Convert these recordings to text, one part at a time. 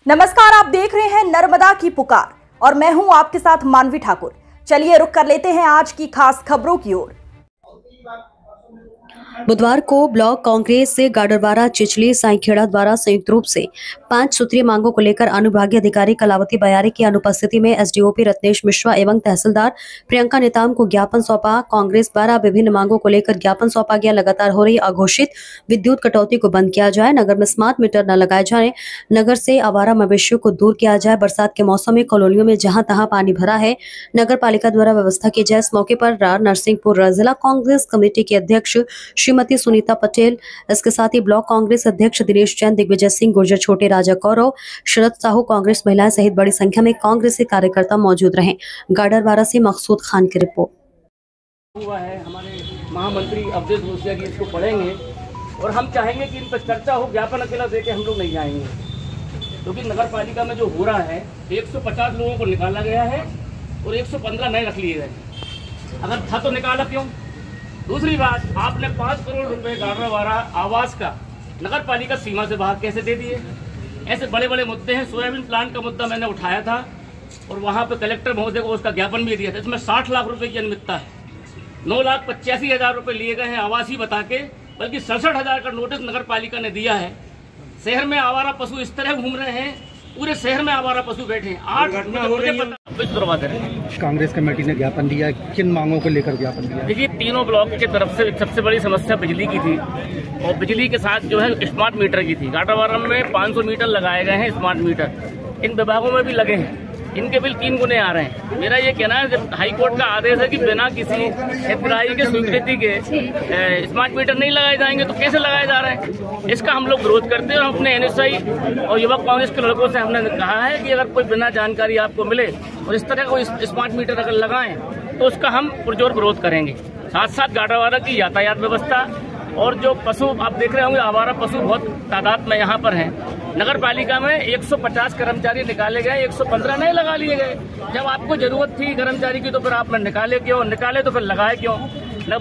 नमस्कार, आप देख रहे हैं नर्मदा की पुकार और मैं हूं आपके साथ मानवी ठाकुर। चलिए रुक कर लेते हैं आज की खास खबरों की ओर। बुधवार को ब्लॉक कांग्रेस से गाडरवारा चिचली साईखेड़ा द्वारा संयुक्त रूप से 5 सूत्रीय मांगों को लेकर अनुविभागीय अधिकारी कलावती बयारी की अनुपस्थिति में एसडीओपी रत्नेश मिश्रा एवं तहसीलदार प्रियंका नेताम को ज्ञापन सौंपा। कांग्रेस द्वारा विभिन्न मांगों को लेकर ज्ञापन सौंपा गया। लगातार हो रही अघोषित विद्युत कटौती को बंद किया जाए, नगर में स्मार्ट मीटर न लगाए जाए, नगर से आवारा मवेशियों को दूर किया जाए, बरसात के मौसम में कॉलोनियों में जहां तहां पानी भरा है नगर पालिका द्वारा व्यवस्था की जाए। इस मौके पर नरसिंहपुर जिला कांग्रेस कमेटी के अध्यक्ष श्रीमती सुनीता पटेल, इसके साथ ही ब्लॉक कांग्रेस अध्यक्ष दिनेश जैन, दिग्विजय सिंह गुर्जर, छोटे राजा कौरव, शरद साहू, कांग्रेस महिलाएं सहित बड़ी संख्या में कांग्रेसी कार्यकर्ता मौजूद रहे। गाडरवारा से मकसूद खान की रिपोर्ट। हुआ है हमारे महामंत्री अवधेश भूसिया जी इसको पढ़ेंगे और हम चाहेंगे कि इन पर चर्चा हो। ज्ञापन अकेला देके हम लोग नहीं जाएंगे, क्योंकि नगर पालिका में जो हो रहा है 150 लोगों को निकाला गया है और 115 नए रख लिए गए। अगर था तो निकाला क्यों? दूसरी बात, आपने 5 करोड़ रुपए गाडरवारा आवास का नगर पालिका सीमा से बाहर कैसे दे दिए? ऐसे बड़े बड़े मुद्दे हैं। सोयाबीन प्लांट का मुद्दा मैंने उठाया था और वहाँ पे कलेक्टर महोदय को उसका ज्ञापन भी दिया था। इसमें 60 लाख रुपए की अनियमितता है। 9,85,000 रुपये लिए गए हैं आवासीय बता के, बल्कि 67,000 का नोटिस नगर पालिका ने दिया है। शहर में आवारा पशु इस तरह घूम रहे हैं, पूरे शहर में आवारा पशु बैठे हैं। 8 घटना हो रही है। कांग्रेस कमेटी ने ज्ञापन दिया, किन मांगों को लेकर ज्ञापन दिया? देखिए, तीनों ब्लॉक की तरफ से सबसे बड़ी समस्या बिजली की थी और बिजली के साथ जो है स्मार्ट मीटर की थी। गाडरवारा में 500 मीटर लगाए गए हैं स्मार्ट मीटर, इन विभागों में भी लगे हैं। इनके बिल 3 गुने आ रहे हैं। मेरा ये कहना है, जब हाईकोर्ट का आदेश है कि बिना किसी हितग्राही के स्वीकृति के स्मार्ट मीटर नहीं लगाए जाएंगे, तो कैसे लगाए जा रहे हैं? इसका हम लोग विरोध करते हैं और अपने एनएसआई और युवक कांग्रेस के लड़कों से हमने कहा है कि अगर कोई बिना जानकारी आपको मिले और इस तरह कोई स्मार्ट मीटर अगर लगाएं तो उसका हम पुरजोर विरोध करेंगे। साथ साथ गाडरवारा की यातायात व्यवस्था और जो पशु आप देख रहे होंगे, आवारा पशु बहुत तादाद में यहाँ पर हैं। नगर पालिका में 150 कर्मचारी निकाले गए, 115 नए लगा लिए गए। जब आपको जरूरत थी कर्मचारी की तो फिर आपने निकाले क्यों? निकाले तो फिर लगाए क्यों?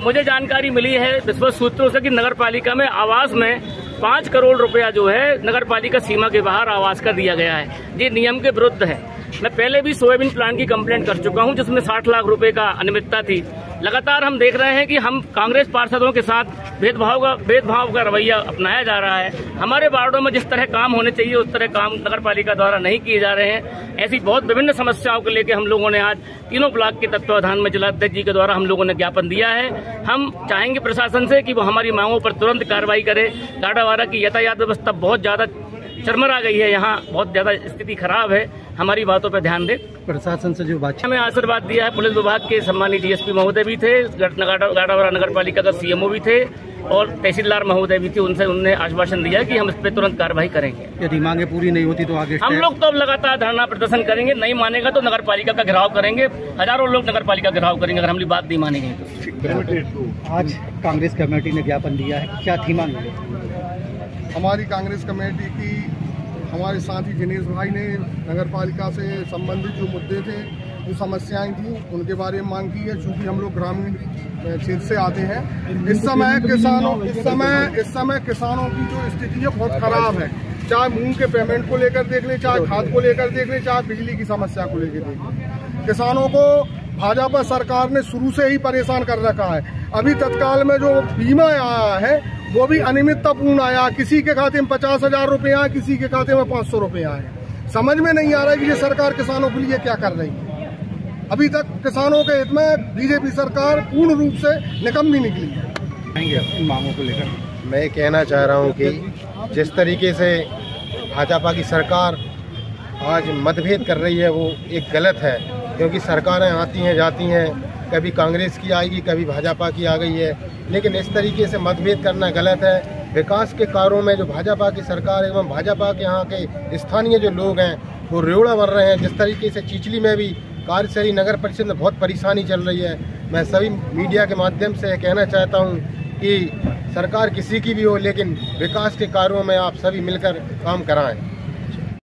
मुझे जानकारी मिली है विश्वस्त सूत्रों से कि नगर पालिका में आवास में 5 करोड़ रुपया जो है नगर पालिका सीमा के बाहर आवास का दिया गया है। ये नियम के विरुद्ध है। मैं पहले भी सोयाबीन प्लांट की कंप्लेंट कर चुका हूं, जिसमें 60 लाख रुपए का अनियमितता थी। लगातार हम देख रहे हैं कि हम कांग्रेस पार्षदों के साथ भेदभाव का रवैया अपनाया जा रहा है। हमारे वार्डों में जिस तरह काम होने चाहिए उस तरह काम नगर पालिका द्वारा नहीं किए जा रहे हैं। ऐसी बहुत विभिन्न समस्याओं को लेकर हम लोगों ने आज तीनों ब्लॉक के तत्वावधान में जिलाध्यक्ष जी के द्वारा हम लोगों ने ज्ञापन दिया है। हम चाहेंगे प्रशासन से कि वो हमारी मांगों पर तुरंत कार्रवाई करे। गाडरवारा की यातायात व्यवस्था बहुत ज्यादा चरमरा गई है, यहाँ बहुत ज्यादा स्थिति खराब है। हमारी बातों पर ध्यान दे। प्रशासन से जो बात हमें आशीर्वाद दिया है, पुलिस विभाग के सम्मानित डीएसपी महोदय भी थे, गाडरवारा नगर पालिका का सीएमओ भी थे और तहसीलदार महोदय भी थे। उनने आश्वासन दिया कि हम इस पर तुरंत कार्रवाई करेंगे। यदि मांगे पूरी नहीं होती तो आगे हम लोग तो अब लगातार धरना प्रदर्शन करेंगे। नहीं मानेगा तो नगर पालिका का घेराव करेंगे। हजारों लोग नगर पालिका का घेराव करेंगे अगर हमारी बात नहीं मानेंगे तो। आज कांग्रेस कमेटी ने ज्ञापन दिया है, क्या थी मांग? हमारी कांग्रेस कमेटी की हमारे साथी दिनेश भाई ने नगर पालिका से संबंधित जो मुद्दे थे, जो समस्याएं थी, उनके बारे में मांग की है। चूँकि हम लोग ग्रामीण क्षेत्र से आते हैं, इस समय किसानों की जो स्थिति है बहुत खराब है। चाहे मूंग के पेमेंट को लेकर देख ले, चाहे खाद को लेकर देख ले, चाहे बिजली की समस्या को लेकर देख ले। किसानों को भाजपा सरकार ने शुरू से ही परेशान कर रखा है। अभी तत्काल में जो बीमा आया है वो भी अनियमिततापूर्ण आया। किसी के खाते में 50,000 रुपये आए, किसी के खाते में 500 रुपये आए। समझ में नहीं आ रहा है कि ये सरकार किसानों के लिए क्या कर रही है। अभी तक किसानों के हित में बीजेपी सरकार पूर्ण रूप से निकम्मी निकली है। इन मांगों को लेकर मैं कहना चाह रहा हूं कि जिस तरीके से भाजपा की सरकार आज मतभेद कर रही है वो एक गलत है, क्योंकि सरकारें आती हैं जाती हैं, कभी कांग्रेस की आएगी, कभी भाजपा की आ गई है, लेकिन इस तरीके से मतभेद करना गलत है। विकास के कार्यों में जो भाजपा की सरकार एवं भाजपा के यहाँ के स्थानीय जो लोग हैं वो रेवड़ा बन रहे हैं। जिस तरीके से चिचली में भी कार्यशैली नगर परिषद में बहुत परेशानी चल रही है। मैं सभी मीडिया के माध्यम से कहना चाहता हूँ कि सरकार किसी की भी हो, लेकिन विकास के कार्यों में आप सभी मिलकर काम कराएं।